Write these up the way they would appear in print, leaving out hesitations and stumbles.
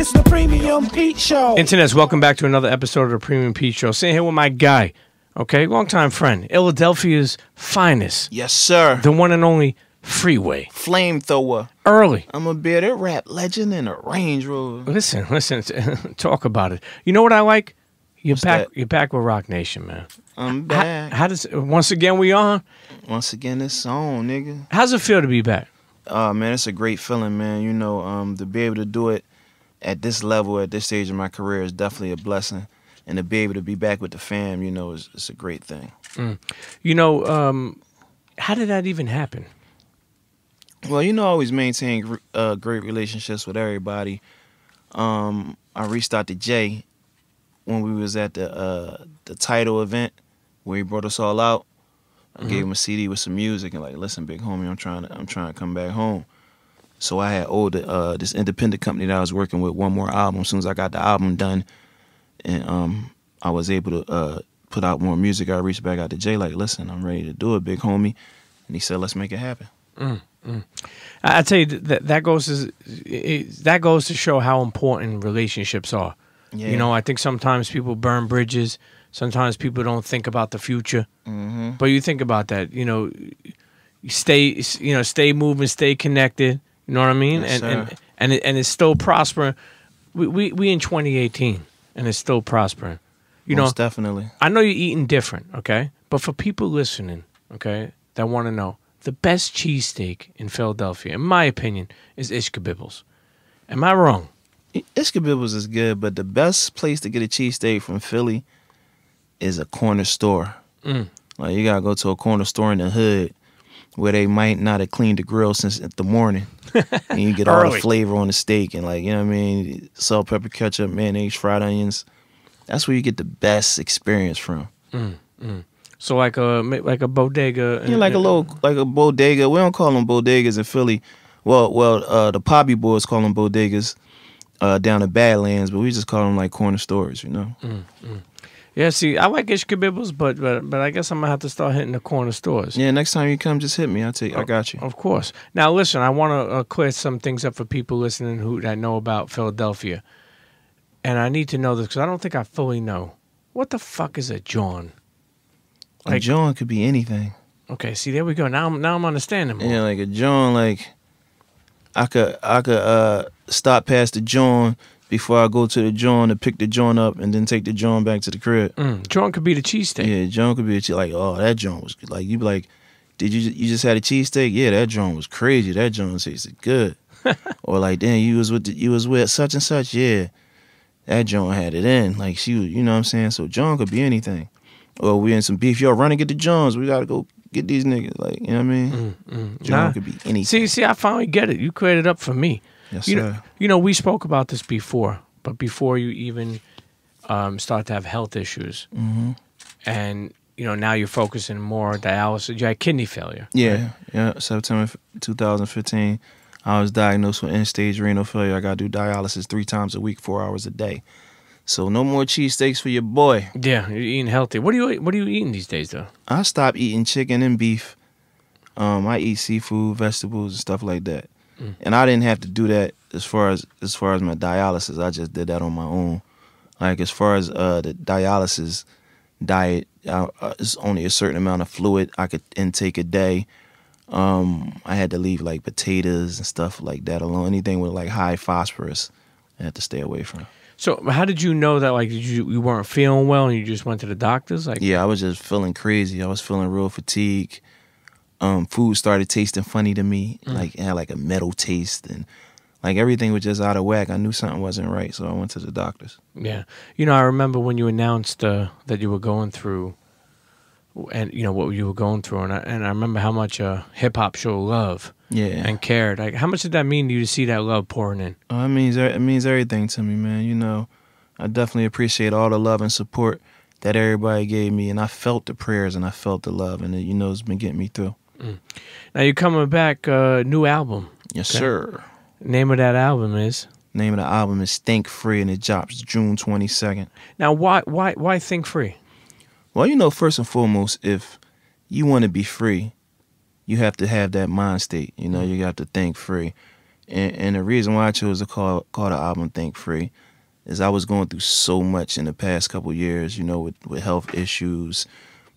It's the Premium Pete Show. Internets, welcome back to another episode of the Premium Pete Show. Sitting here with my guy, okay, longtime friend, Philadelphia's finest. Yes, sir. The one and only Freeway. Flamethrower. Early. I'm a bearded rap legend in a Range Rover. Listen, talk about it. You know what I like? You're What's back. that? You're back with Roc Nation, man. I'm back. How does once again we on? Once again, it's on, nigga. How's it feel to be back? Man, it's a great feeling, man. You know, to be able to do it at this level, at this stage of my career, is definitely a blessing. And to be able to be back with the fam, you know, it's a great thing. You know, how did that even happen? Well, you know, I always maintain great relationships with everybody. I reached out to Jay when we was at the title event where he brought us all out. I gave him a CD with some music and like, listen, big homie, I'm trying to come back home. So I had owed this independent company that I was working with one more album. As soon as I got the album done, and I was able to put out more music, I reached back out to Jay like, listen, I'm ready to do it, big homie. And he said, let's make it happen. I tell you that goes to show how important relationships are. Yeah. You know, I think sometimes people burn bridges. Sometimes people don't think about the future. But you think about that. You know, stay moving, stay connected. You know what I mean? Yes, and it's still prospering. We in 2018, and it's still prospering. You Most know, definitely. I know you're eating different, okay? But for people listening, okay, that want to know, the best cheesesteak in Philadelphia, in my opinion, is Ishkabibbles. Am I wrong? Ishkabibbles is good, but the best place to get a cheesesteak from Philly is a corner store. Like, you gotta go to a corner store in the hood where they might not have cleaned the grill since the morning. And you get all the flavor on the steak and, like, you know what I mean, salt, pepper, ketchup, mayonnaise, fried onions. That's where you get the best experience from. So like a bodega. Yeah, like a bodega. We don't call them bodegas in Philly. Well, the Poppy Boys call them bodegas down in Badlands, but we just call them like corner stores, you know. Yeah, see, I like Ishkabibbles, but I guess I'm gonna have to start hitting the corner stores. Yeah, next time you come, just hit me. I got you. Of course. Now, listen, I want to clear some things up for people listening that know about Philadelphia, and I need to know this because I don't think I fully know. What the fuck is a John? Like, a John could be anything. Okay, see, there we go. Now I'm understanding more. Yeah, like a John, like I could stop past the John before I go to the John to pick the John up and then take the John back to the crib. John could be the cheesesteak. Yeah, John could be like, oh, that John was good. Like, you be like, did you just had a cheesesteak? Yeah, that John was crazy. That John tasted good. Or like, damn, you was with such and such. Yeah, that John had it in. Like, she was, you know what I'm saying? So John could be anything. Or we in some beef. Yo, run and get the Johns. We gotta go get these niggas. Like, you know what I mean? John could be anything. See, I finally get it. You cleared it up for me. Yes, sir. You know, we spoke about this before, but before you even start to have health issues, and you know, now you're focusing more on dialysis. You had kidney failure. Yeah, right? September 2015, I was diagnosed with end-stage renal failure. I gotta do dialysis 3 times a week, 4 hours a day. So no more cheesesteaks for your boy. Yeah, you're eating healthy. What are you eating these days, though? I stopped eating chicken and beef. I eat seafood, vegetables, and stuff like that. And I didn't have to do that as far as my dialysis. I just did that on my own. Like, as far as the dialysis diet, it's only a certain amount of fluid I could intake a day. I had to leave like potatoes and stuff like that alone. Anything with like high phosphorus, I had to stay away from. So how did you know that, like, you weren't feeling well and you just went to the doctors? Like, yeah, I was just feeling crazy. I was feeling real fatigued. Food started tasting funny to me. Like, it had like a metal taste, and like everything was just out of whack. I knew something wasn't right, so I went to the doctors. Yeah. You know, I remember when you announced that you were going through, and you know what you were going through, and I remember how much hip hop showed love. Yeah. And cared. Like, how much did that mean to you to see that love pouring in? Oh, it means everything to me, man. You know, I definitely appreciate all the love and support that everybody gave me, and I felt the prayers and I felt the love, and you know, it's been getting me through. Now you're coming back, new album. Yes, sir. Name of that album is? Name of the album is Think Free, and it drops June 22nd. Now, why Think Free? Well, you know, first and foremost, if you want to be free, you have to have that mind state. You know, you got to think free. And the reason why I chose to call the album Think Free is I was going through so much in the past couple of years, you know, with health issues,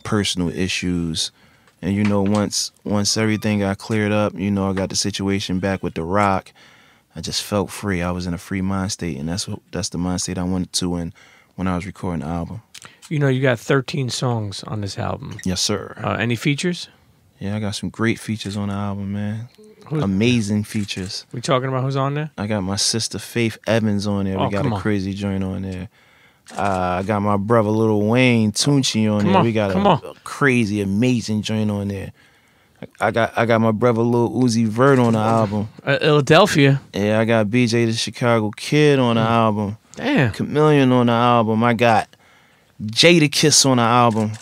personal issues. And, you know, once everything got cleared up, you know, I got the situation back with the Roc, I just felt free. I was in a free mind state, and that's the mind state I wanted to in when I was recording the album. You know, you got 13 songs on this album. Yes, sir. Any features? Yeah, I got some great features on the album, man. Amazing features. We talking about who's on there? I got my sister Faith Evans on there. We got a crazy joint on there. I got my brother Lil Wayne Tunchi on there. We got a crazy, amazing joint on there. I got my brother Lil Uzi Vert on the album. Philadelphia. Yeah, I got BJ the Chicago Kid on the album. Damn. Chameleon on the album. I got Jada Kiss on the album.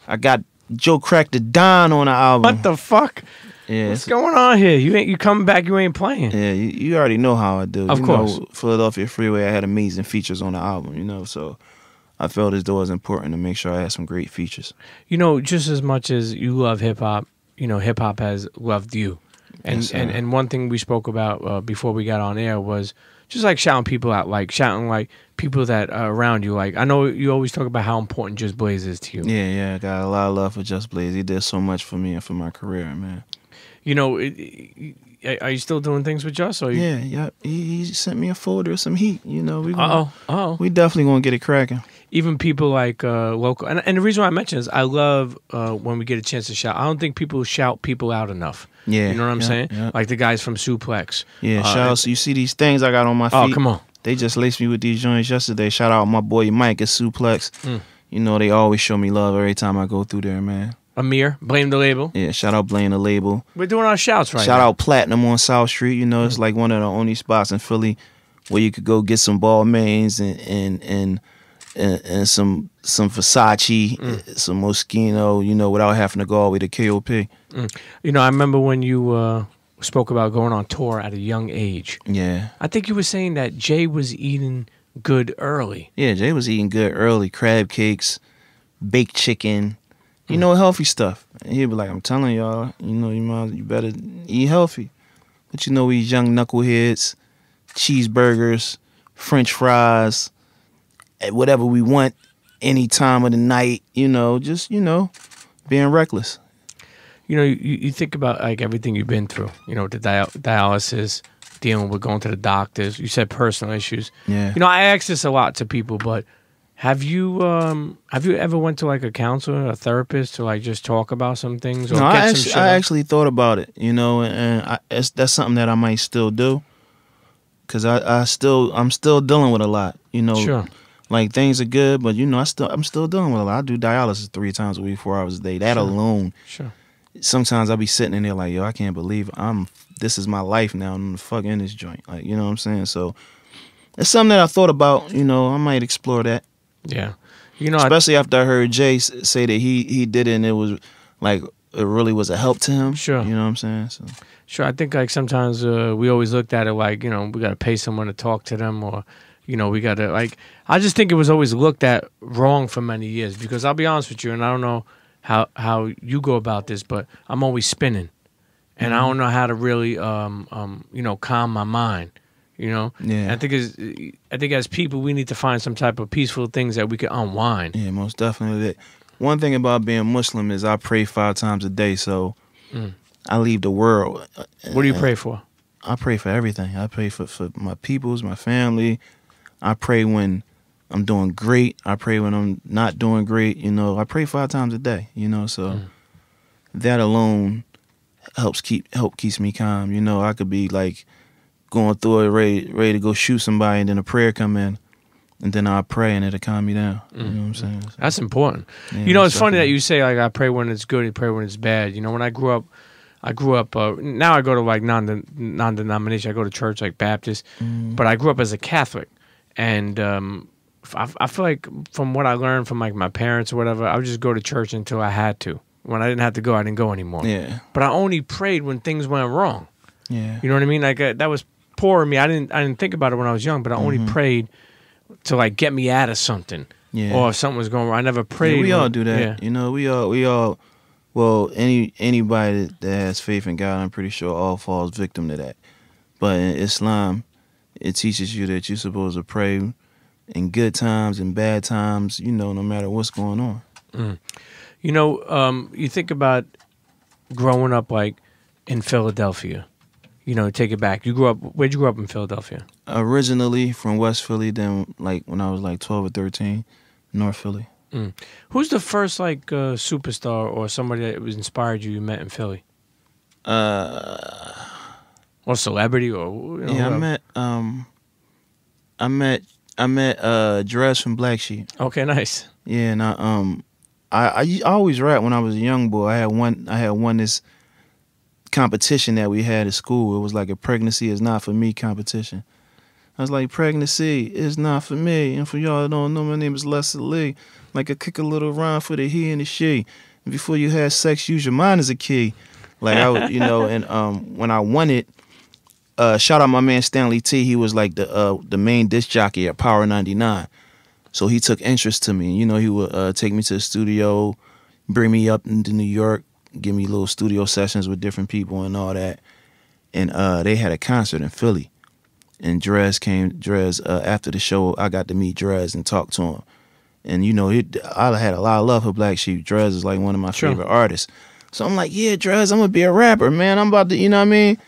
I got Joe Crack the Don on the album. What the fuck? Yeah, what's going on here? You coming back? You ain't playing. Yeah, you already know how I do. Of course. Know, Philadelphia Freeway, I had amazing features on the album, you know, so I felt as though it was important to make sure I had some great features. You know, just as much as you love hip-hop, you know, hip-hop has loved you. And yes, and one thing we spoke about before we got on air was just like shouting people out, like shouting like people that are around you. Like, I know you always talk about how important Just Blaze is to you. Yeah, I got a lot of love for Just Blaze. He did so much for me and for my career, man. You know, are you still doing things with Just? Or yeah. He sent me a folder of some heat. You know, we definitely gonna get it cracking. Even people like local, and the reason why I mention is I love when we get a chance to shout. I don't think people shout people out enough. Yeah, you know what I'm saying? Yeah. Like the guys from Suplex. Yeah, shout out. So you see these things I got on my feet? Oh, come on. They just laced me with these joints yesterday. Shout out my boy Mike at Suplex. You know, they always show me love every time I go through there, man. Amir, Blame the Label. Yeah, shout out Blame the Label. We're doing our shouts right now. Shout out Platinum on South Street. You know, it's like one of the only spots in Philly where you could go get some ball mains and some Versace, some Moschino, you know, without having to go all the way to KOP. You know, I remember when you spoke about going on tour at a young age. Yeah. I think you were saying that Jay was eating good early. Yeah, Jay was eating good early. Crab cakes, baked chicken, you know, healthy stuff. And he'd be like, I'm telling y'all, you know, you better eat healthy. But you know, we young knuckleheads, cheeseburgers, French fries, whatever we want any time of the night, you know, just, you know, being reckless. You know, you think about like everything you've been through, you know, the dialysis, dealing with going to the doctors. You said personal issues. Yeah. You know, I ask this a lot to people, but have you ever went to like a counselor, a therapist to like just talk about some things? Or no, I actually thought about it, you know, and that's something that I might still do. Cause I'm still dealing with a lot, you know. Sure. Like things are good, but you know, I'm still dealing with a lot. I do dialysis 3 times a week, 4 hours a day. That alone. Sure. Sometimes I'll be sitting in there like, yo, I can't believe this is my life now. I'm the fuck in this joint. Like, you know what I'm saying? So it's something that I thought about, you know, I might explore that. Yeah. You know, especially after I heard Jay say that he did it and it was like it really was a help to him. Sure. You know what I'm saying? So sure. I think like sometimes we always looked at it like, you know, we got to pay someone to talk to them, or, you know, we got to like, I just think it was always looked at wrong for many years, because I'll be honest with you, and I don't know how you go about this, but I'm always spinning, and I don't know how to really you know, calm my mind, you know. Yeah. And I think as people we need to find some type of peaceful things that we can unwind. Yeah, most definitely. One thing about being Muslim is I pray 5 times a day, so I leave the world. What do you pray for? I pray for everything. I pray for my peoples, my family. I pray when I'm doing great. I pray when I'm not doing great. You know, I pray 5 times a day. You know, so that alone keeps me calm. You know, I could be like going through it, ready to go shoot somebody, and then a prayer come in, and then I pray, and it'll calm me down. You know what I'm saying? So, that's important. yeah, you know, it's funny that you say like I pray when it's good, I pray when it's bad. You know, when I grew up. Now I go to like non-denomination. I go to church like Baptist, but I grew up as a Catholic, and I feel like from what I learned from like my parents or whatever, I would just go to church until I had to. When I didn't have to go, I didn't go anymore. Yeah. But I only prayed when things went wrong. Yeah. You know what I mean? Like that was poor of me. I didn't think about it when I was young, but I only prayed to like get me out of something. Yeah. Or if something was going wrong. I never prayed. Yeah, we all do that. Yeah. You know, we all. Well, anybody that has faith in God, I'm pretty sure all falls victim to that. But in Islam, it teaches you that you're supposed to pray in good times and bad times, you know, no matter what's going on. Mm. You know, you think about growing up like in Philadelphia. You know, take it back. Where'd you grow up in Philadelphia? Originally from West Philly, then like when I was like 12 or 13, North Philly. Mm. Who's the first like superstar or somebody that was inspired you met in Philly? Or celebrity, or you know, yeah, whoever. I met Drez from Black Sheep. Okay, nice. Yeah, and I always rap when I was a young boy. I had won this competition that we had at school. It was like a pregnancy is not for me competition. I was like, pregnancy is not for me. And for y'all that don't know, my name is Leslie Lee. Like, I kick a little rhyme for the he and the she. And before you have sex, use your mind as a key. Like, I would, you know, and when I won it, shout out my man Stanley T. He was like the main disc jockey at Power 99. So he took interest to me. You know, he would take me to the studio, bring me up into New York, give me little studio sessions with different people and all that. And they had a concert in Philly. And Drez after the show, I got to meet Drez and talk to him. And, you know, I had a lot of love for Black Sheep. Drez is like one of my favorite artists. So I'm like, yeah, Drez, I'm going to be a rapper, man. I'm about to, you know what I mean?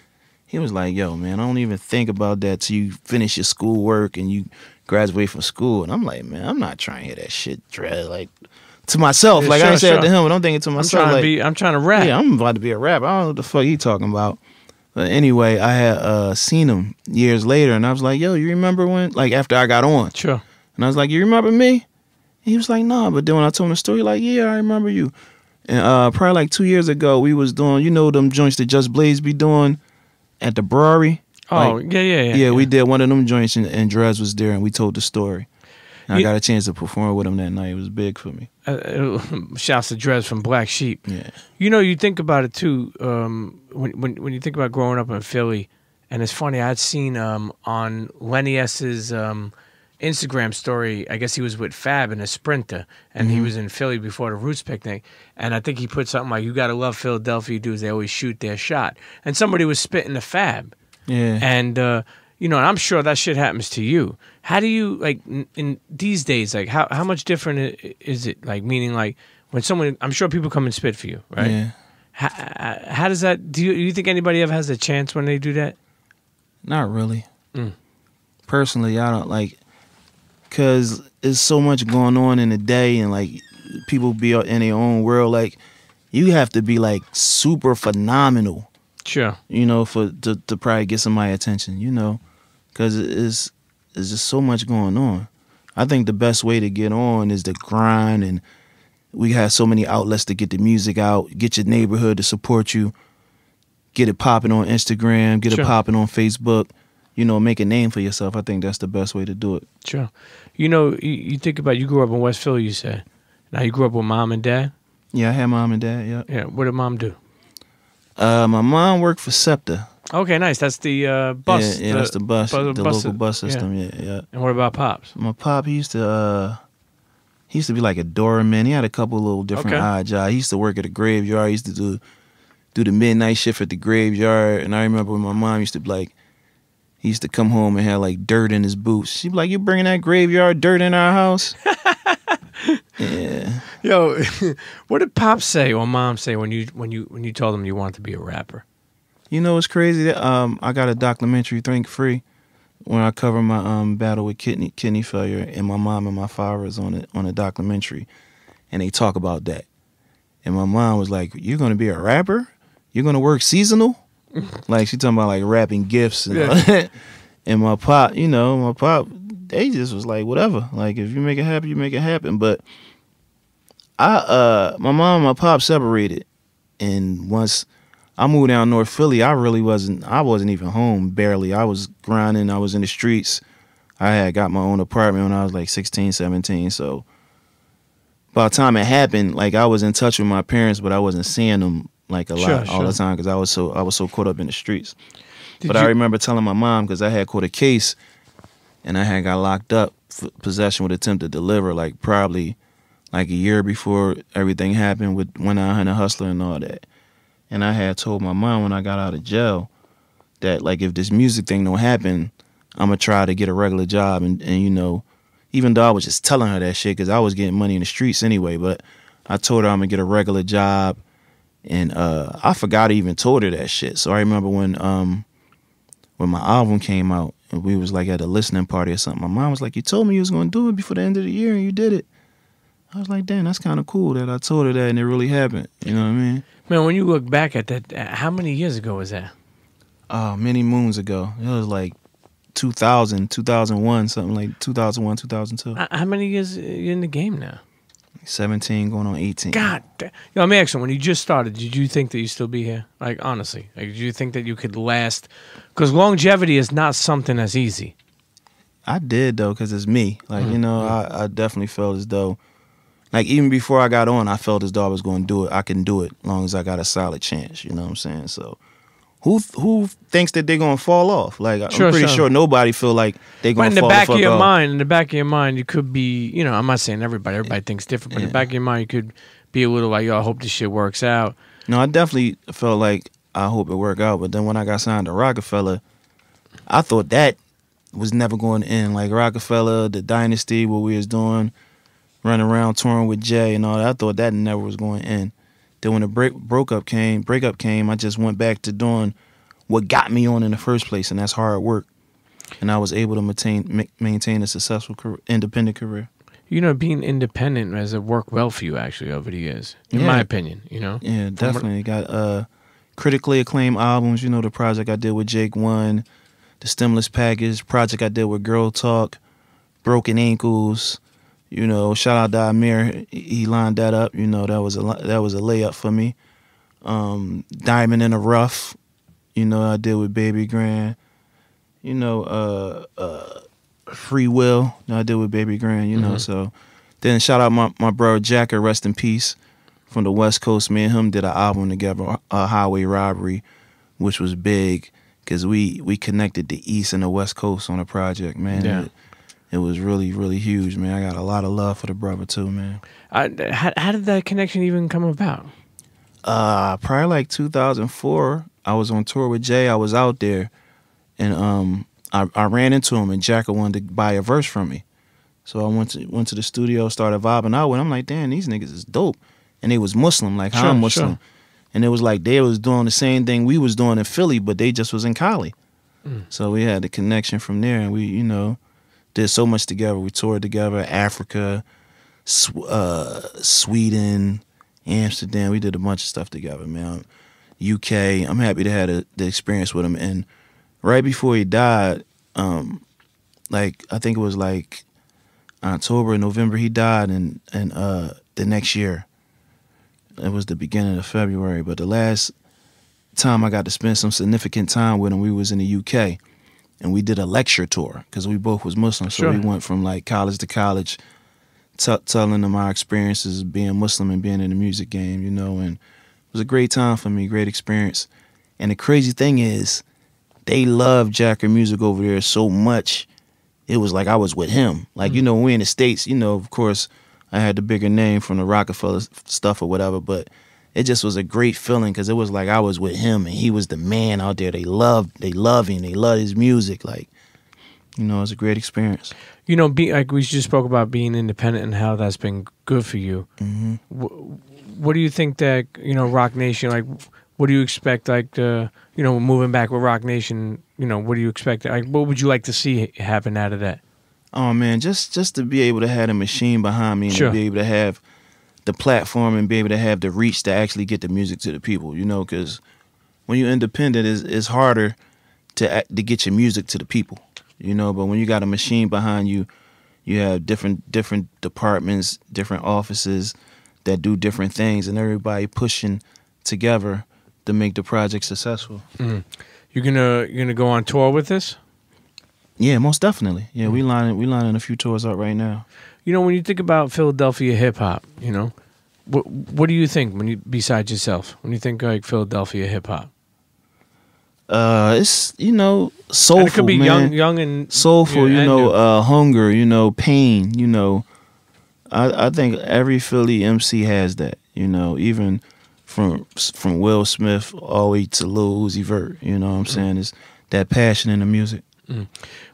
He was like, yo, man, I don't even think about that till you finish your schoolwork and you graduate from school. And I'm like, man, I'm not trying to hear that shit, Drez. Like, to myself. Yeah, like, I ain't said it to him, but I'm thinking to myself. I'm trying to rap. Yeah, I'm about to be a rapper. I don't know what the fuck he talking about. But anyway, I had seen him years later, and I was like, yo, you remember when, like, after I got on? Sure. And I was like, you remember me? And he was like, nah. But then when I told him the story, like, yeah, I remember you. And probably like 2 years ago, we was doing, you know, them joints that Just Blaze be doing at the brewery. Oh, like, yeah. We did one of them joints, and Drez was there, and we told the story. And I got a chance to perform with him that night. It was big for me. Shouts to Drez from Black Sheep. Yeah. You know, you think about it too. When you think about growing up in Philly, and it's funny. I'd seen on Lenny S's Instagram story. I guess he was with Fab in a Sprinter, and he was in Philly before the Roots picnic. And I think he put something like, "You gotta love Philadelphia dudes. They always shoot their shot." And somebody was spitting the Fab. Yeah. And you know, and I'm sure that shit happens to you. How do you, like, in these days, like, how much different is it? Like, meaning, like, when someone, I'm sure people come and spit for you, right? Yeah. How does that, do you think anybody ever has a chance when they do that? Not really. Personally, I don't, like, because there's so much going on in the day, and, like, people be in their own world. Like, you have to be, like, super phenomenal. Sure. You know, to probably get somebody's attention, you know, because it's just so much going on. I think the best way to get on is to grind, and we have so many outlets to get the music out, get your neighborhood to support you, get it popping on Instagram, get it popping on Facebook, you know, make a name for yourself. I think that's the best way to do it. Sure. You know, you think about, you grew up in West Philly, you said. Now you grew up with mom and dad? Yeah, I had mom and dad, yeah. Yeah, what did mom do? My mom worked for SEPTA. Okay, nice. That's the bus. Yeah, that's the bus, the local bus system. Yeah. And what about pops? My pop, he used to be like a doorman. He had a couple little different odd jobs. He used to work at a graveyard. He used to do the midnight shift at the graveyard. And I remember when my mom used to be like, he used to come home and have like dirt in his boots. She'd be like, "You bringing that graveyard dirt in our house?" Yeah. Yo, what did Pop say or Mom say when you told them you wanted to be a rapper? You know, it's crazy that I got a documentary, Think Free, when I cover my battle with kidney failure, and my mom and my father is on a documentary, and they talk about that. And my mom was like, "You're gonna be a rapper? You're gonna work seasonal?" Like, she talking about like rapping gifts and all that. And my pop, they just was like, whatever. Like, if you make it happen, you make it happen. But my mom and my pop separated, and once I moved down North Philly, I wasn't even home, barely. I was grinding, I was in the streets. I had got my own apartment when I was like 16, 17. So by the time it happened, like, I was in touch with my parents, but I wasn't seeing them like a lot all the time, because I was so caught up in the streets. I remember telling my mom, because I had caught a case and I had got locked up for possession with attempt to deliver, like probably like a year before everything happened with When I Hunt a Hustler and all that. And I had told my mom when I got out of jail that like if this music thing don't happen, I'm gonna try to get a regular job. And you know, even though I was just telling her that shit because I was getting money in the streets anyway, but I told her I'm gonna get a regular job. And I forgot I even told her that shit. So I remember when my album came out and we was like at a listening party or something, my mom was like, "You told me you was gonna do it before the end of the year and you did it." I was like, "Damn, that's kind of cool that I told her that and it really happened." You know what I mean? Man, when you look back at that, how many years ago was that? Many moons ago. It was like 2000, 2001, something like 2001, 2002. How many years are you in the game now? 17 going on 18. God, let me ask you, when you just started, did you think that you'd still be here? Like, honestly, like, did you think that you could last? Because longevity is not something that's easy. I did, though, because it's me. Like, you know, I definitely felt as though, like, even before I got on, I felt as though I was going to do it. I can do it as long as I got a solid chance, you know what I'm saying? So who thinks that they're going to fall off? Like, I'm pretty sure nobody feel like they're going to fall off. In the back of your mind, you could be, you know, I'm not saying everybody thinks different, but in the back of your mind, you could be a little like, yo, I hope this shit works out. No, I definitely felt like I hope it work out, but then when I got signed to Roc-A-Fella, I thought that was never going to end. Like Roc-A-Fella, the Dynasty, what we was doing, running around touring with Jay and all that, I thought that never was going to end. Then when the breakup came, I just went back to doing what got me on in the first place, and that's hard work. And I was able to maintain a successful independent career. You know, being independent has worked well for you actually over the years, in my opinion. You know, yeah, definitely got critically acclaimed albums. You know, the project I did with Jake One, the Stimulus Package, project I did with Girl Talk, Broken Ankles. You know, shout out to Amir. He lined that up. You know, that was a layup for me. Diamond in the Rough. You know, I did with Baby Grand. You know, Free Will. I did with Baby Grand. You know, so then shout out my brother Jacker, rest in peace, from the West Coast. Me and him did an album together, Highway Robbery, which was big because we connected the East and the West Coast on a project, man. Yeah. It was really, really huge, man. I got a lot of love for the brother, too, man. How did that connection even come about? Probably like 2004. I was on tour with Jay. I was out there, and I ran into him, and Jacker wanted to buy a verse from me. So I went to the studio, started vibing out with him. I'm like, damn, these niggas is dope. And they was Muslim, like how I'm Muslim. Sure. And it was like they was doing the same thing we was doing in Philly, but they just was in Cali. So we had the connection from there, and we, you know, did so much together. We toured together, Africa, Sweden, Amsterdam. We did a bunch of stuff together, man. UK. I'm happy to have the experience with him. And right before he died, like I think it was like October, November, he died, and the next year, it was the beginning of February. But the last time I got to spend some significant time with him, we was in the UK. And we did a lecture tour because we both was Muslim. So we went from like college to college, telling them our experiences of being Muslim and being in the music game, you know. And it was a great time for me, great experience. And the crazy thing is, they love Jacker music over there so much, it was like I was with him. Like, you know, when we in the States, you know, of course, I had the bigger name from the Roc-A-Fella stuff or whatever, but it just was a great feeling because it was like I was with him and he was the man out there. They love him. They love his music. Like, you know, it was a great experience. You know, like we just spoke about being independent and how that's been good for you. What do you think that, you know, Roc Nation, like, what do you expect, like, you know, moving back with Roc Nation, you know, what do you expect? Like, what would you like to see happen out of that? Oh, man, just to be able to have a machine behind me and to be able to have the platform and be able to have the reach to actually get the music to the people, you know, because when you're independent, it's harder to get your music to the people, you know, but when you got a machine behind you, you have different departments, different offices that do different things, and everybody pushing together to make the project successful. You're gonna go on tour with this? Yeah, most definitely. Yeah, we lining a few tours up right now. You know, when you think about Philadelphia hip hop, you know, what do you think besides yourself when you think like Philadelphia hip hop? It's, you know, soulful. And it could be man. young and soulful. You know, hunger. You know, pain. You know, I think every Philly MC has that. You know, even from Will Smith all the way to Lil Uzi Vert. You know what I'm saying? It's that passion in the music.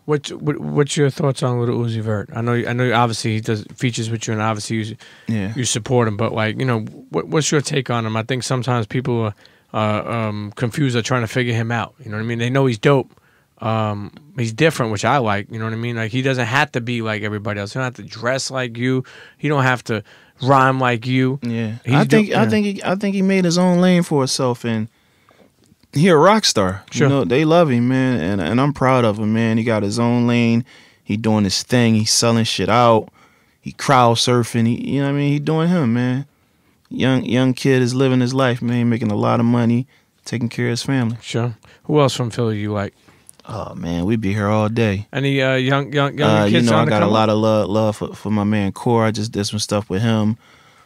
What's your thoughts on Lil Uzi Vert? I know obviously he does features with you, and obviously you support him. But like, you know, what's your take on him? I think sometimes people are confused or trying to figure him out. You know what I mean? They know he's dope. He's different, which I like. You know what I mean? Like, he doesn't have to be like everybody else. He don't have to dress like you. He don't have to rhyme like you. Yeah, I think he made his own lane for himself, and he a rock star. Sure. You know, they love him, man, and I'm proud of him, man. He got his own lane. He doing his thing. He's selling shit out. He crowd surfing. You know what I mean? He doing him, man. Young kid is living his life, man. Making a lot of money, taking care of his family. Sure. Who else from Philly you like? Oh man, we be here all day. Any young kids? You know, I got a lot of love for my man Core. I just did some stuff with him.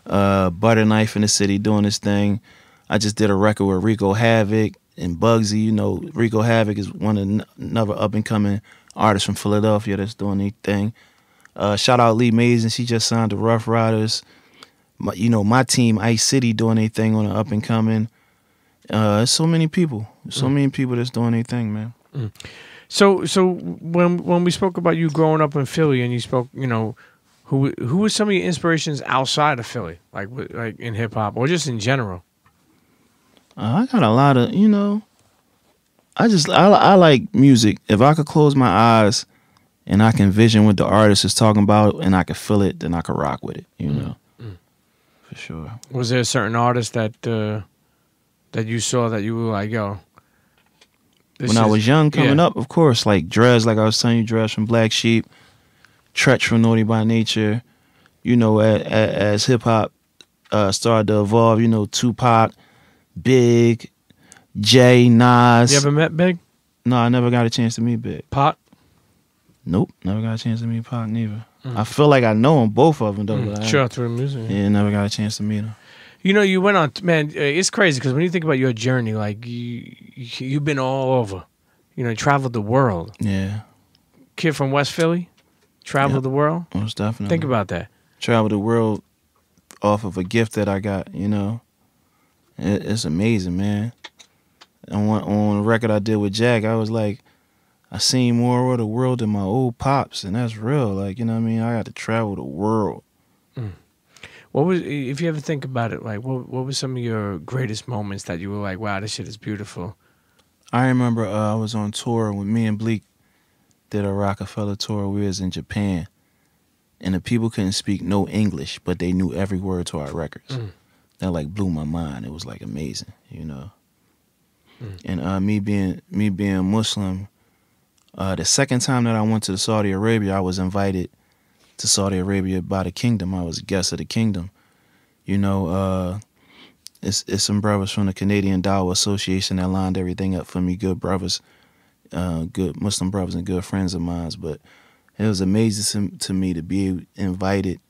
Butter Knife in the city doing his thing. I just did a record with Rico Havoc and Bugsy. You know, Rico Havoc is another up and coming artist from Philadelphia that's doing their thing. Shout out Lee Mason. She just signed to Rough Riders. My team Ice City doing their thing on the up and coming. There's so many people. So many people that's doing their thing, man. So when we spoke about you growing up in Philly, and you spoke, you know, who were some of your inspirations outside of Philly, like in hip hop or just in general? I got a lot of, you know, I like music. If I could close my eyes and I can vision what the artist is talking about and I can feel it, then I could rock with it, you know, for sure. Was there a certain artist that you saw that you were like, yo? When I was young, coming up, of course, like Drez, like I was telling you, Drez from Black Sheep, Tretch from Naughty by Nature. You know, as hip hop started to evolve, you know, Tupac, Big, Jay, Nas. You ever met Big? No, I never got a chance to meet Big. Pac? Nope, never got a chance to meet Pac neither. I feel like I know them, both of them, though. But sure, through the music. Yeah, never got a chance to meet them. You know, you went on, man, it's crazy because when you think about your journey, like, you've been all over. You know, you traveled the world. Yeah. Kid from West Philly, traveled the world. Most definitely. Think about that. Traveled the world off of a gift that I got, you know. It's amazing, man. On the record I did with Jack, I was like, I seen more of the world than my old pops, and that's real. Like, you know what I mean? I got to travel the world. What was, if you ever think about it, like, what were some of your greatest moments that you were like, wow, this shit is beautiful? I remember I was on tour with me and Bleak, did a Roc-A-Fella tour. We was in Japan, and the people couldn't speak no English, but they knew every word to our records. That like blew my mind. It was like amazing, you know. And me being Muslim, the second time that I went to Saudi Arabia, I was invited to Saudi Arabia by the kingdom. I was a guest of the kingdom. You know, it's some brothers from the Canadian Dawah Association that lined everything up for me. Good brothers, good Muslim brothers and good friends of mine. But it was amazing to me to be invited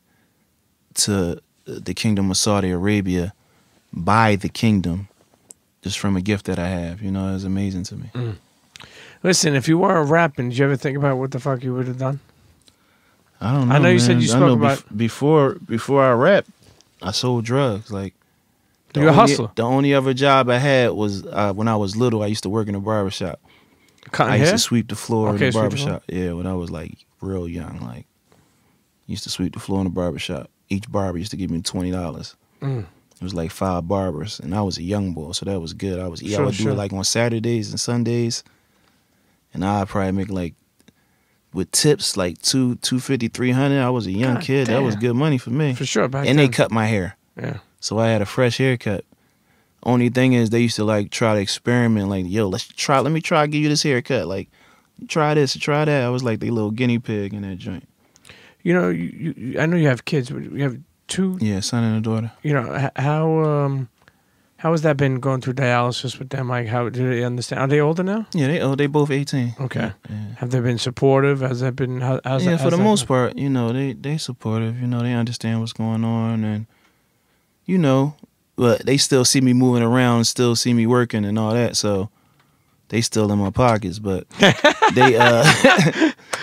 to the kingdom of Saudi Arabia by the kingdom, just from a gift that I have. You know, it was amazing to me. Listen, if you weren't rapping, did you ever think about what the fuck you would have done? I don't know. I know you man. said you spoke about before I rapped, I sold drugs. Like, you're a hustler. The only other job I had was when I was little. I used to work in a barbershop. Cutting I used hair? to sweep the floor in Okay, the sweep the barbershop. Yeah, when I was like real young, like used to sweep the floor in the barbershop. Each barber used to give me $20. It was like 5 barbers, and I was a young boy, so that was good. I would do it like on Saturdays and Sundays, and I'd probably make like, with tips, like $250, $300. I was a young kid. Damn. That was good money for me. For sure. Back and then. they cut my hair. Yeah. So I had a fresh haircut. Only thing is they used to like try to experiment, like, yo, let me try to give you this haircut. Like, try this, try that. I was like the little guinea pig in that joint. You know, I know you have kids, but you have 2. Yeah, son and a daughter. You know, how has that been going through dialysis with them? Like, how do they understand? Are they older now? Yeah, they both 18. Okay. Yeah. Have they been supportive? Has that been? For the most part, you know, they supportive. You know, they understand what's going on, and you know, but they still see me moving around, still see me working and all that. So they still in my pockets, but they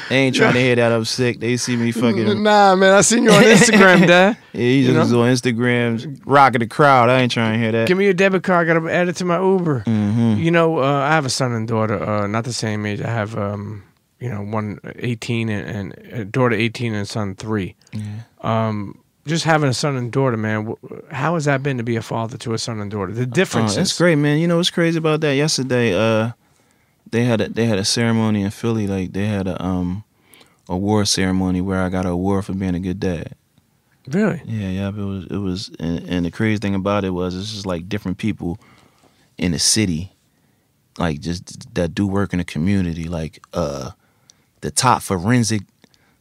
they ain't trying to hear that I'm sick. They see me fucking. Nah, man, I seen you on Instagram, Dad. Yeah, he just was on Instagram rocking the crowd. I ain't trying to hear that. Give me your debit card. I gotta add it to my Uber. Mm-hmm. You know, I have a son and daughter, not the same age. I have, you know, one 18 and a daughter 18 and a son 3. Yeah. Just having a son and daughter, man. How has that been to be a father to a son and daughter? The differences. It's great, man. You know what's crazy about that? Yesterday, they had a ceremony in Philly. Like they had a award ceremony where I got an award for being a good dad. Really? Yeah. It was, and the crazy thing about it was it's just like different people in the city, like just that do work in the community. Like the top forensic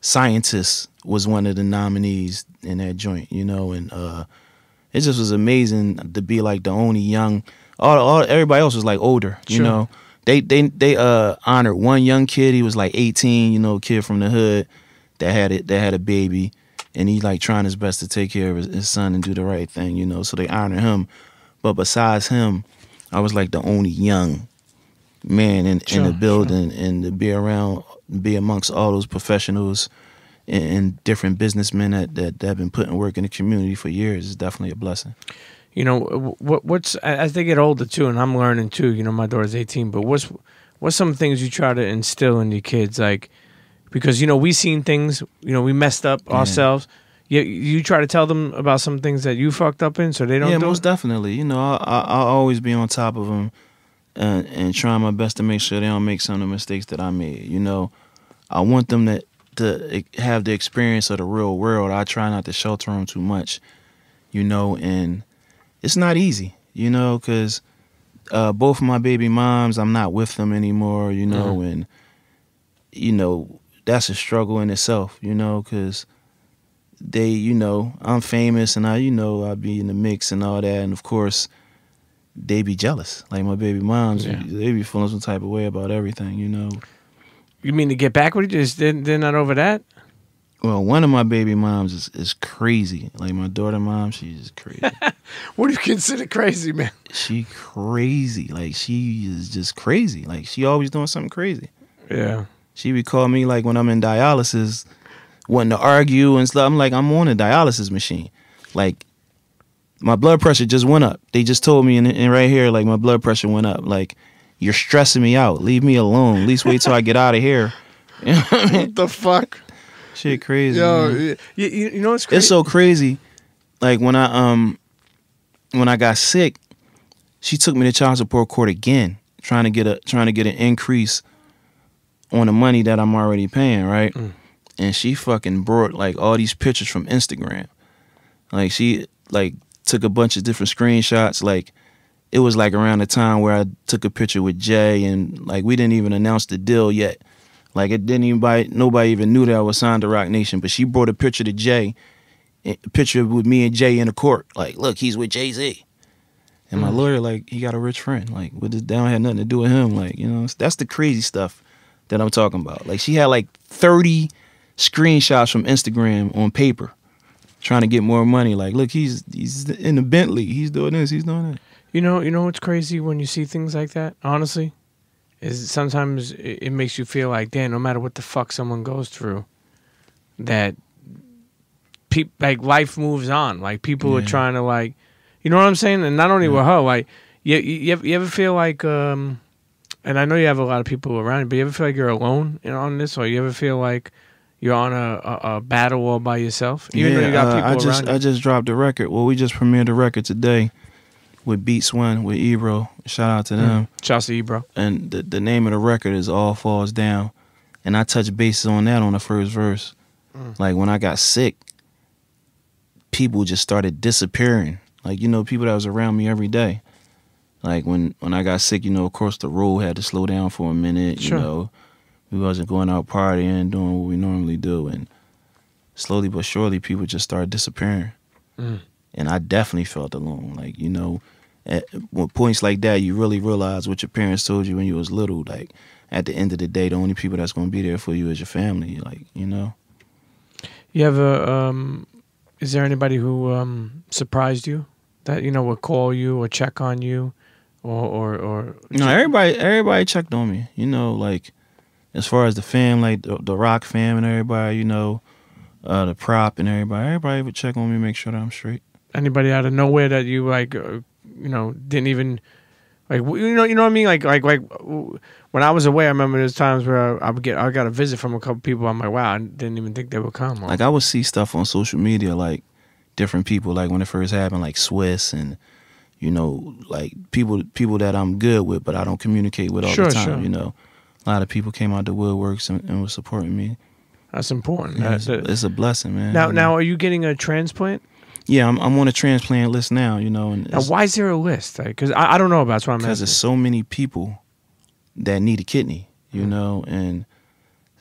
scientist was one of the nominees in that joint, you know, and it just was amazing to be like the only young. All everybody else was like older, you know. They honored one young kid. He was like 18, you know, kid from the hood that had a baby, and he like trying his best to take care of his son and do the right thing, you know. So they honored him, but besides him, I was like the only young man in the building, and to be amongst all those professionals and different businessmen that have been putting work in the community for years is definitely a blessing. You know, what's as they get older too, and I'm learning too. You know, my daughter's 18, but what's some things you try to instill in your kids, like, because you know we seen things, you know, we messed up ourselves. You try to tell them about some things that you fucked up in, so they don't. Yeah, most definitely. You know, I'll always be on top of them and trying my best to make sure they don't make some of the mistakes that I made. You know, I want them to have the experience of the real world. I try not to shelter them too much, you know, and it's not easy, you know, because both of my baby moms, I'm not with them anymore, you know, and, you know, that's a struggle in itself, you know, because they, you know, I'm famous and I'll be in the mix and all that, and of course, they be jealous. Like my baby moms, they be feeling some type of way about everything, you know. You mean to get back with you? They're not over that? Well, one of my baby moms is crazy. Like my daughter mom, she's crazy. What do you consider crazy, man? She crazy. Like she is just crazy. Like she always doing something crazy. Yeah. She would call me like when I'm in dialysis, wanting to argue and stuff. I'm like, I'm on a dialysis machine. Like my blood pressure just went up. They just told me in right here, like my blood pressure went up. Like, you're stressing me out. Leave me alone. At least wait till I get out of here. You know what I mean? What the fuck? Shit crazy. Yo, you know what's crazy? It's so crazy. Like when I got sick, she took me to child support court again, trying to get an increase on the money that I'm already paying, right? And she fucking brought like all these pictures from Instagram. Like she like took a bunch of different screenshots. Like it was like around the time where I took a picture with Jay, and like we didn't even announce the deal yet. Like it didn't even nobody even knew that I was signed to Roc Nation. But she brought a picture to Jay, a picture with me and Jay in the court. Like, look, he's with Jay-Z. And my lawyer, like, he got a rich friend. Like, with this down had nothing to do with him. Like, you know, that's the crazy stuff that I'm talking about. Like, she had like 30 screenshots from Instagram on paper, trying to get more money. Like, look, he's in the Bentley. He's doing this. He's doing that. You know what's crazy when you see things like that? Honestly, is sometimes it makes you feel like, damn, no matter what the fuck someone goes through, that like life moves on. Like people are trying to like, you know what I'm saying? And not only with her, like you ever feel like, and I know you have a lot of people around you, but you ever feel like you're alone, you know, on this, or you ever feel like you're on a battle all by yourself, even though you got people around you? I just dropped a record. Well, we just premiered a record today with Beats One with Ebro. Shout out to them. Shout out to Ebro. And the name of the record is All Falls Down. And I touched bases on that on the first verse. Like when I got sick, people just started disappearing. Like, you know, people that was around me every day. Like when I got sick, you know, of course the road had to slow down for a minute. Sure. You know, we wasn't going out partying, doing what we normally do. And slowly but surely, people just started disappearing. And I definitely felt alone. Like, you know, at points like that, you really realize what your parents told you when you was little. Like, at the end of the day, the only people that's going to be there for you is your family. Like, you know. You have is there anybody who surprised you that, you know, would call you or check on you or no, everybody checked on me. You know, like as far as the fam, like the Roc fam and everybody, you know, the prop and everybody would check on me, make sure that I'm straight. Anybody out of nowhere that you like, you know, didn't even like, you know what I mean? Like when I was away, I remember there's times where I got a visit from a couple people. I'm like, wow, I didn't even think they would come. Like I would see stuff on social media, like different people, like when it first happened, like Swiss and, you know, like people that I'm good with, but I don't communicate with all the time. Sure. You know, a lot of people came out the woodworks and was supporting me. That's important. Yeah, it's a blessing, man. Now, are you getting a transplant? Yeah, I'm on a transplant list now. You know, and now why is there a list? Because I don't know about. That's why I'm asking. Because there's so many people that need a kidney. You know, and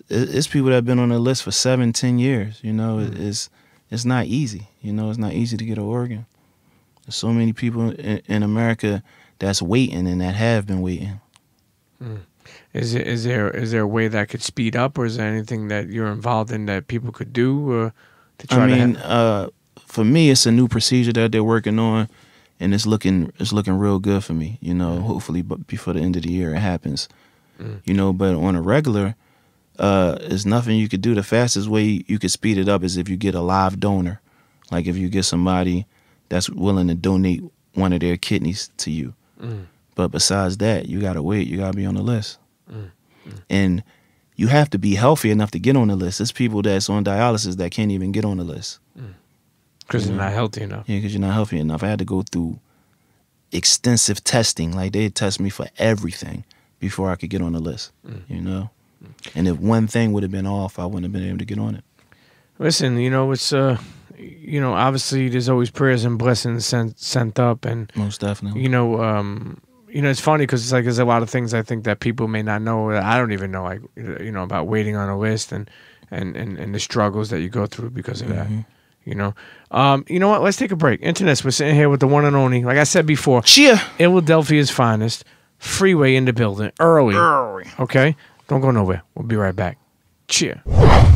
it's people that have been on the list for 7-10 years. You know, it's not easy. You know, it's not easy to get an organ. There's so many people in America that's waiting and that have been waiting. Is there a way that could speed up, or is there anything that you're involved in that people could do to try to? For me, it's a new procedure that they're working on, and it's looking real good for me. You know, hopefully, but before the end of the year, it happens. You know, but on a regular, there's nothing you could do. The fastest way you could speed it up is if you get a live donor, like if you get somebody that's willing to donate one of their kidneys to you. But besides that, you gotta wait. You gotta be on the list, and you have to be healthy enough to get on the list. There's people that's on dialysis that can't even get on the list because they're not healthy enough. Yeah, because you're not healthy enough. I had to go through extensive testing. Like they'd test me for everything before I could get on the list. You know, and if one thing would have been off, I wouldn't have been able to get on it. Listen, you know, it's you know, obviously there's always prayers and blessings sent up, and most definitely, you know, it's funny because it's like there's a lot of things I think that people may not know that I don't even know, like, you know, about waiting on a list and the struggles that you go through because of that. You know what? Let's take a break. Internets, we're sitting here with the one and only, like I said before, CHEA, Philadelphia's finest, Freeway in the building, early. Okay, don't go nowhere. We'll be right back. CHEA.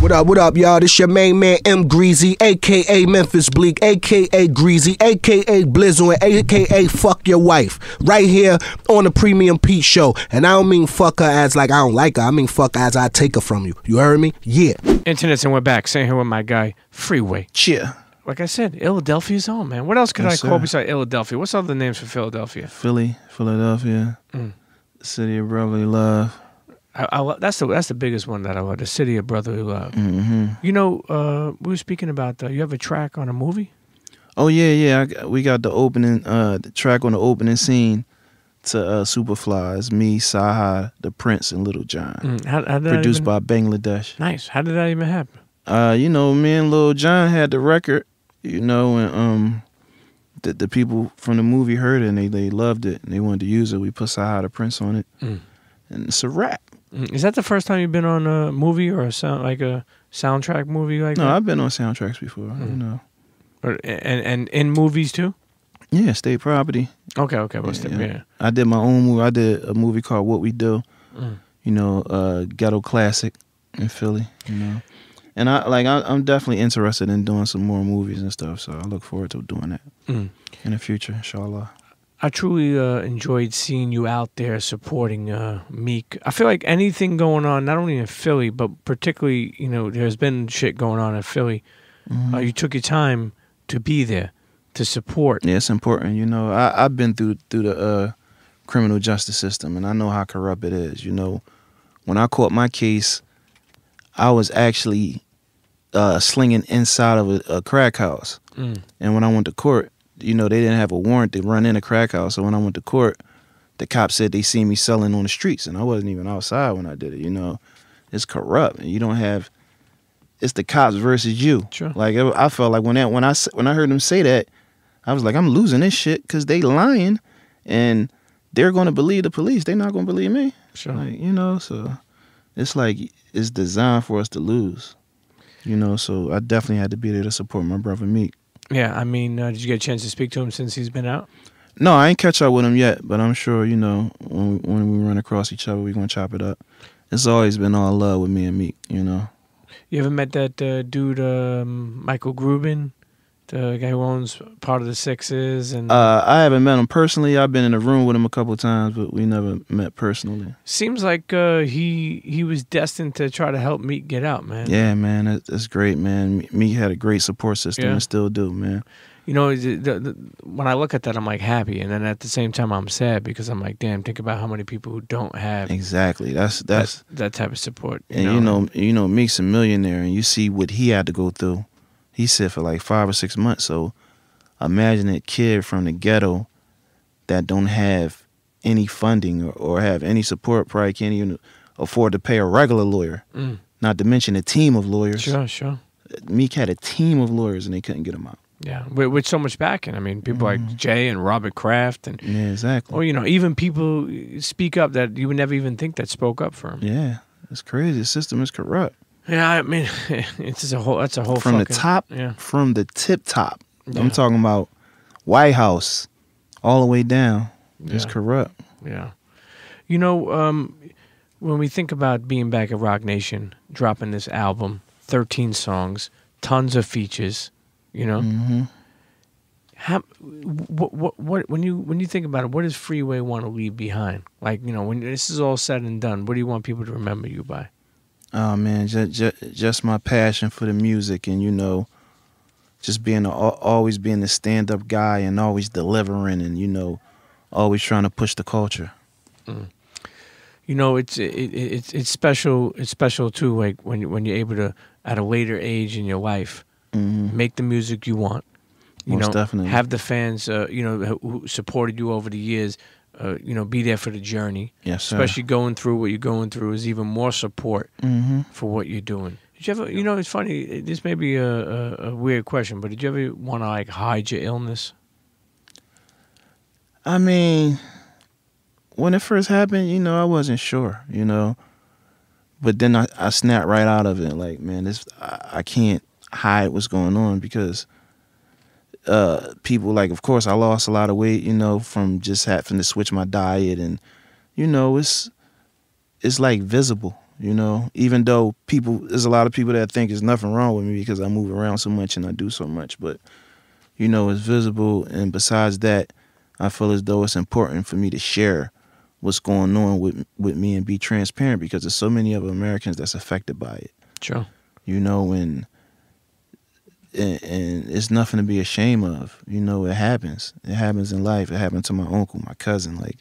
What up, y'all? This your main man, M Greasy, a.k.a. Memphis Bleak, a.k.a. Greasy, a.k.a. Blizzle, and a.k.a. Fuck Your Wife. Right here on the Premium Pete Show. And I don't mean fuck her as like I don't like her. I mean fuck her as I take her from you. You heard me? Yeah. Internets, and we're back. Sitting here with my guy, Freeway. CHEA. Like I said, Philadelphia's home, man. What else could I call besides Philadelphia? What's other names for Philadelphia? Philadelphia, City of Brotherly Love. That's the biggest one that I love, the City of Brotherly Love. You know, we were speaking about, you have a track on a movie? Oh, yeah. We got the opening, the track on the opening scene to Superfly. It's me, Saha, The Prince, and Little John. How did produced by Bangladesh. Nice. How did that even happen? You know, me and Lil John had the record, you know, and the people from the movie heard it, and they loved it, and they wanted to use it. We put Saha, The Prince on it, and it's a wrap. Is that the first time you've been on a movie or a soundtrack movie like that? No, I've been on soundtracks before. You know, and in movies too. Yeah, State Property. Okay. Yeah. I did my own movie. I did a movie called What We Do. You know, ghetto classic in Philly. You know, and I'm definitely interested in doing some more movies and stuff. So I look forward to doing that in the future, inshallah. I truly enjoyed seeing you out there supporting Meek. I feel like anything going on, not only in Philly, but particularly, you know, there's been shit going on in Philly. You took your time to be there, to support. Yeah, it's important. You know, I've been through the criminal justice system, and I know how corrupt it is. You know, when I caught my case, I was actually slinging inside of a crack house. And when I went to court, you know, they didn't have a warrant to run in a crack house. So when I went to court, the cops said they seen me selling on the streets, and I wasn't even outside when I did it. You know, it's corrupt, and you don't have. It's the cops versus you. Sure. Like I felt like when I heard them say that, I was like, I'm losing this shit because they lying, and they're going to believe the police. They're not going to believe me. Sure. Like, you know, so it's like it's designed for us to lose. You know, so I definitely had to be there to support my brother Meek. Yeah, I mean, did you get a chance to speak to him since he's been out? No, I ain't catch up with him yet, but I'm sure, you know, when we run across each other, we're going to chop it up. It's always been all love with me and Meek, you know. You ever met that dude, Michael Grubin? The guy who owns part of the Sixes, and I haven't met him personally. I've been in a room with him a couple of times, but we never met personally. Seems like he was destined to try to help Meek get out, man. Yeah, man, that's great, man. Meek had a great support system and still do, man. You know, when I look at that, I'm like happy, and then at the same time, I'm sad because I'm like, damn, think about how many people who don't have exactly that type of support. And you know, Meek's a millionaire, and you see what he had to go through. He said for like 5 or 6 months. So imagine a kid from the ghetto that don't have any funding or have any support, probably can't even afford to pay a regular lawyer, not to mention a team of lawyers. Sure. Meek had a team of lawyers, and they couldn't get him out. Yeah, with so much backing. I mean, people like Jay and Robert Kraft, and yeah, exactly. Or even people speak up that you would never even think that spoke up for him. Yeah, it's crazy. The system is corrupt. Yeah, I mean, it's just a whole. That's a whole from fucking, the top. Yeah. From the tip top. Yeah. I'm talking about White House, all the way down. It's corrupt. Yeah. You know, when we think about being back at Roc Nation, dropping this album, 13 songs, tons of features. You know, what when you think about it, what does Freeway want to leave behind? Like, when this is all said and done, what do you want people to remember you by? Oh man, just my passion for the music, and just always being the stand-up guy and always delivering, and always trying to push the culture. It's special. It's special too. Like when you're able to, at a later age in your life, make the music you want. Most definitely. Have the fans, who supported you over the years, be there for the journey. Yes, sir. Especially going through what you're going through is even more support for what you're doing. Did you ever, it's funny, this may be a weird question, but did you ever want to like hide your illness? I mean, when it first happened, I wasn't sure, but then I snapped right out of it. Like, man, I can't hide what's going on, because people, like, of course I lost a lot of weight, from just having to switch my diet, and it's like visible, even though there's a lot of people that think there's nothing wrong with me because I move around so much and I do so much, but it's visible. And besides that, I feel as though it's important for me to share what's going on with me and be transparent, because there's so many other Americans that's affected by it. Sure. And it's nothing to be ashamed of. It happens. It happens in life. It happened to my uncle, my cousin. Like,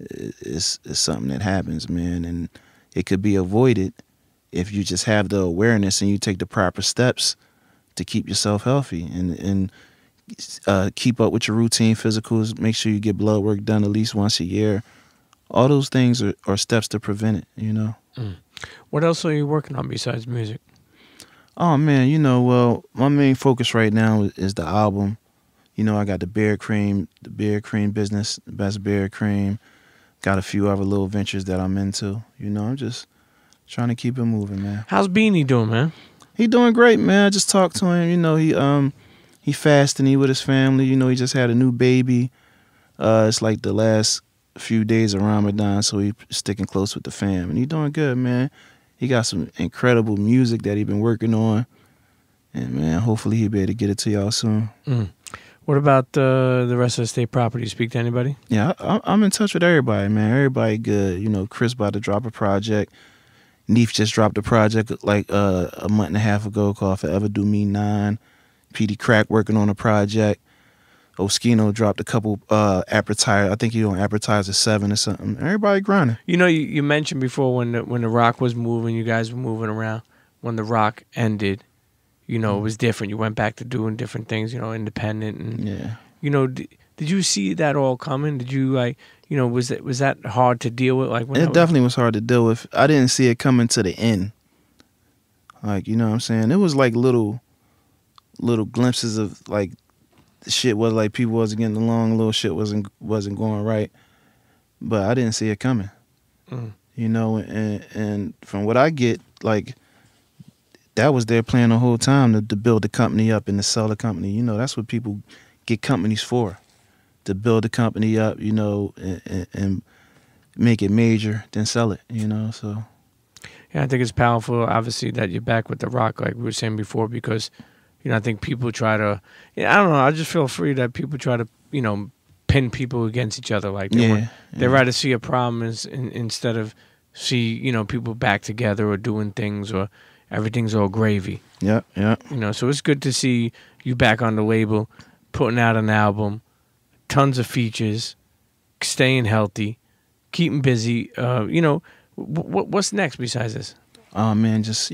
it's something that happens, man. And it could be avoided if you just have the awareness and you take the proper steps to keep yourself healthy and keep up with your routine physicals. Make sure you get blood work done at least once a year. All those things are steps to prevent it, What else are you working on besides music? Oh, man, well, my main focus right now is the album. I got the beard cream business, the best beard cream. Got a few other little ventures that I'm into. I'm just trying to keep it moving, man. How's Beanie doing, man? He doing great, man. I just talked to him. He fasting. He with his family. He just had a new baby. It's like the last few days of Ramadan, so he's sticking close with the fam, and he doing good, man. He got some incredible music that he been working on, and man, hopefully he'll be able to get it to y'all soon. What about the rest of the state property? You speak to anybody? Yeah, I'm in touch with everybody, man. Everybody good. Chris about to drop a project. Neef just dropped a project like a month and a half ago called Forever Do Me 9. PD Crack working on a project. Oskino dropped a couple advertise. I think he on Advertiser 7 or something. Everybody grinding. You mentioned before when the Roc was moving, you guys were moving around. When the Roc ended, it was different. You went back to doing different things, independent, and yeah. Did you see that all coming? Did you was that hard to deal with? Like, it definitely was hard to deal with. I didn't see it coming to the end. Like, what I'm saying? It was like little glimpses of like. Shit was like people wasn't getting along, little shit wasn't going right, but I didn't see it coming. And from what I get, like, that was their plan the whole time, to build the company up and to sell the company. That's what people get companies for, to build the company up, and make it major, then sell it. So yeah, I think it's powerful, obviously, that you're back with the Roc, like we were saying before, because I think people try to, I don't know, I just feel free that people try to, pin people against each other. Like they rather see a problem instead of see, people back together or doing things or everything's all gravy. Yeah. So it's good to see you back on the label, putting out an album, tons of features, staying healthy, keeping busy. What's next besides this? Oh man, just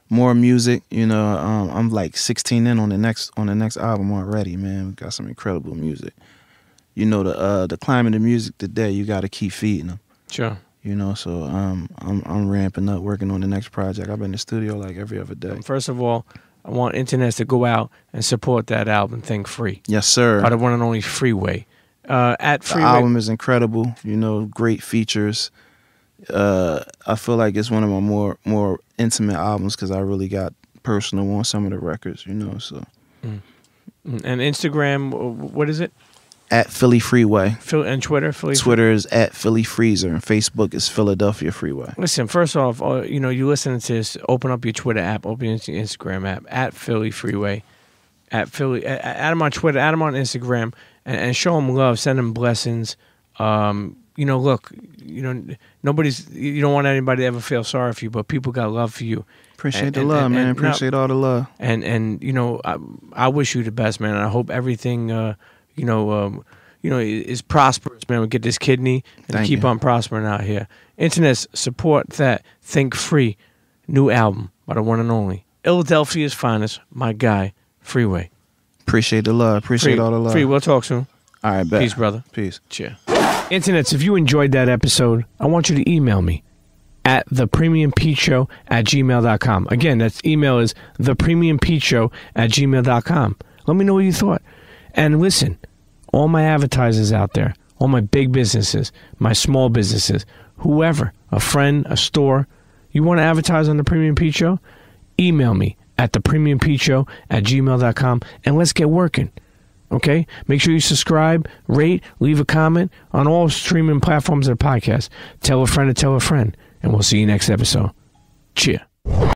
more music. I'm like 16 in on the next album already, man. We got some incredible music. The climate of music today, you got to keep feeding them. Sure. So I'm ramping up, working on the next project. I've been in the studio like every other day. First of all, I want internets to go out and support that album, Think Free. Yes, sir. By the one and only Freeway. At Freeway. The album is incredible. Great features. I feel like it's one of my more intimate albums because I really got personal on some of the records. So. And Instagram, what is it? At Philly Freeway. And Twitter? Twitter is at Philly Freezer, and Facebook is Philadelphia Freeway. Listen, first off, you listening to this, open up your Twitter app, open your Instagram app, at Philly Freeway, add him on Twitter, add him on Instagram, and show him love, send him blessings. Look, nobody's, you don't want anybody to ever feel sorry for you, but people got love for you. Appreciate the love, man. Appreciate all the love. And I wish you the best, man. I hope everything, is prosperous, man. We get this kidney and keep on prospering out here. Internet, support that. Think Free, new album by the one and only Philadelphia's finest, my guy, Freeway. Appreciate the love. Appreciate all the love. Free, we'll talk soon. All right, bet. Peace, brother. Peace. Cheers. Internets, if you enjoyed that episode, I want you to email me at thepremiumpeteshow@gmail.com. Again, that email is thepremiumpeteshow@gmail.com. Let me know what you thought. And listen, all my advertisers out there, all my big businesses, my small businesses, whoever, a friend, a store, you want to advertise on The Premium Pete Show? Email me at thepremiumpeteshow@gmail.com and let's get working. Okay? Make sure you subscribe, rate, leave a comment on all streaming platforms of the podcast. Tell a friend to tell a friend, and we'll see you next episode. Cheers.